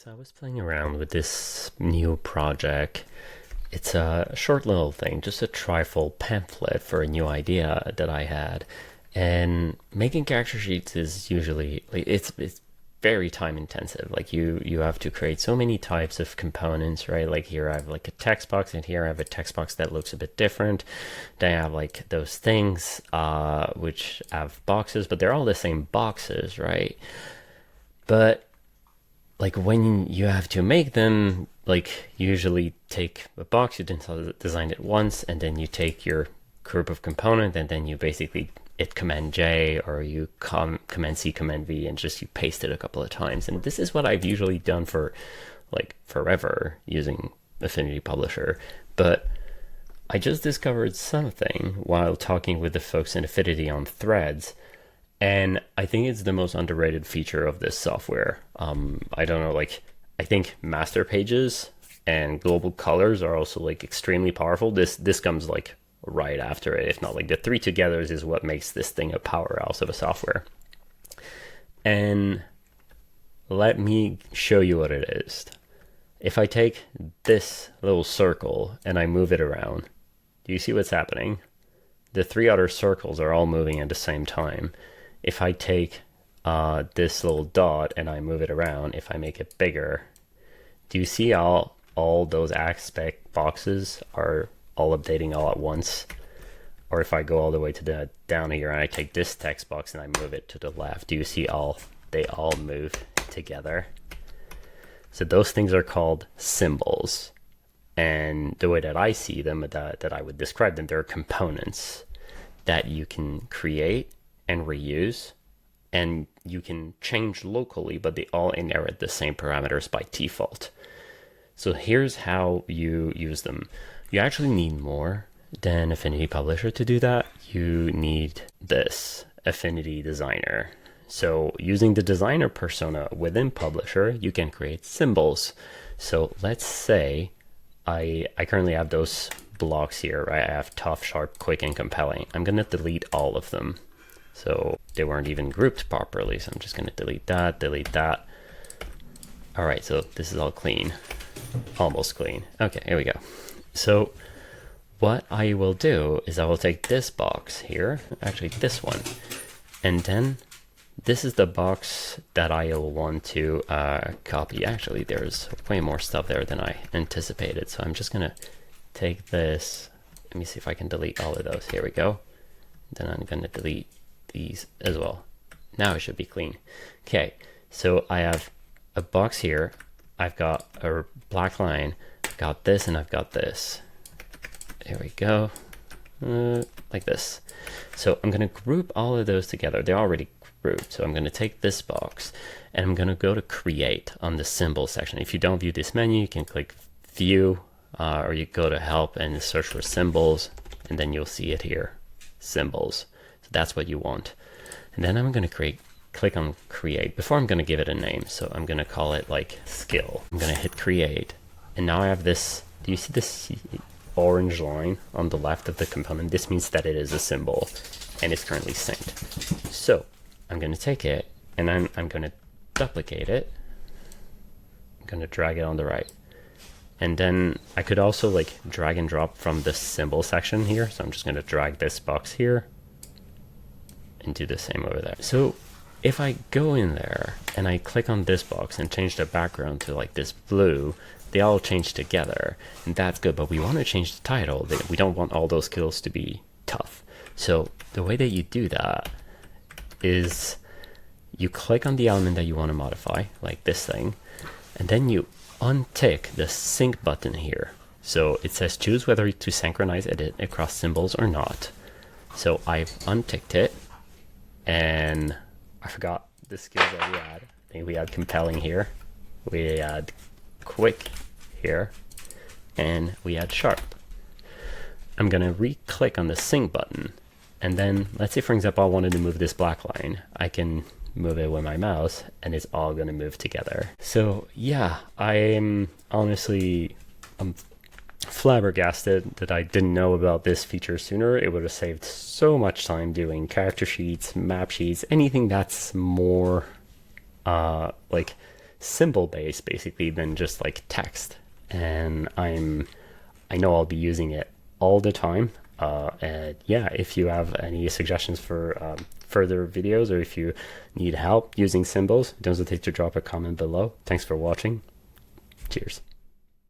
So I was playing around with this new project. It's a short little thing, just a trifold pamphlet for a new idea that I had. And making character sheets is usually like it's very time intensive. Like you have to create so many types of components, right? Like here I have like a text box, and here I have a text box that looks a bit different. Then I have like those things which have boxes, but they're all the same boxes, right? But like when you have to make them, like usually take a box, you design it once, and then you take your group of component, and then you basically hit Command J, or you Command C, Command V, and just you paste it a couple of times. And this is what I've usually done for like forever using Affinity Publisher. But I just discovered something while talking with the folks in Affinity on threads, and I think it's the most underrated feature of this software. I don't know, like I think master pages and global colors are also like extremely powerful. This comes like right after it. If not, like the three together is what makes this thing a powerhouse of a software. And let me show you what it is. If I take this little circle and I move it around, do you see what's happening? The three other circles are all moving at the same time. If I take this little dot and I move it around, if I make it bigger, do you see how all those aspect boxes are all updating all at once? Or if I go all the way to the down here and I take this text box and I move it to the left, do you see they all move together? So those things are called symbols. And the way that I see them, that I would describe them, they're components that you can create and reuse, and you can change locally, but they all inherit the same parameters by default. So here's how you use them. You actually need more than Affinity Publisher to do that. You need this Affinity Designer. So using the designer persona within Publisher, you can create symbols. So let's say I currently have those blocks here, right? I have tough, sharp, quick, and compelling. I'm gonna delete all of them. So they weren't even grouped properly. So I'm just gonna delete that, delete that. All right, so this is all clean, almost clean. Okay, here we go. So what I will do is I will take this box here, actually this one, and then this is the box that I will want to copy. Actually, there's way more stuff there than I anticipated. So I'm just gonna take this. Let me see if I can delete all of those. Here we go. Then I'm gonna delete these as well. Now it should be clean. Okay, so I have a box here. I've got a black line. I've got this, and I've got this. Here we go, like this. So I'm gonna group all of those together. They're already grouped. So I'm gonna take this box, and I'm gonna go to Create on the Symbol section. If you don't view this menu, you can click View, or you go to Help and search for Symbols, and then you'll see it here, Symbols. So that's what you want. And then I'm going to click on Create. Before I'm going to give it a name, so I'm going to call it like Skill. I'm going to hit Create, and now I have this. Do you see this orange line on the left of the component? This means that it is a symbol, and it's currently synced. So I'm going to take it, and then I'm going to duplicate it. I'm going to drag it on the right. And then I could also like drag and drop from the symbol section here. So I'm just going to drag this box here and do the same over there. So if I go in there and I click on this box and change the background to like this blue, they all change together, and that's good. But we want to change the title. We don't want all those skills to be tough. So the way that you do that is you click on the element that you want to modify, like this thing, and then you untick the sync button here. So it says choose whether to synchronize edit across symbols or not. So I've unticked it, and I forgot the skills that we had. I think we had compelling here, we had quick here, and we had sharp. I'm gonna re-click on the sync button, and then let's say for example I wanted to move this black line. I can move it with my mouse, and it's all gonna move together. So yeah, I'm flabbergasted that I didn't know about this feature sooner. It would have saved so much time doing character sheets, map sheets, anything that's more like symbol based basically than just like text. And I know I'll be using it all the time. And yeah, if you have any suggestions for further videos, or if you need help using symbols, don't hesitate to drop a comment below. Thanks for watching. Cheers.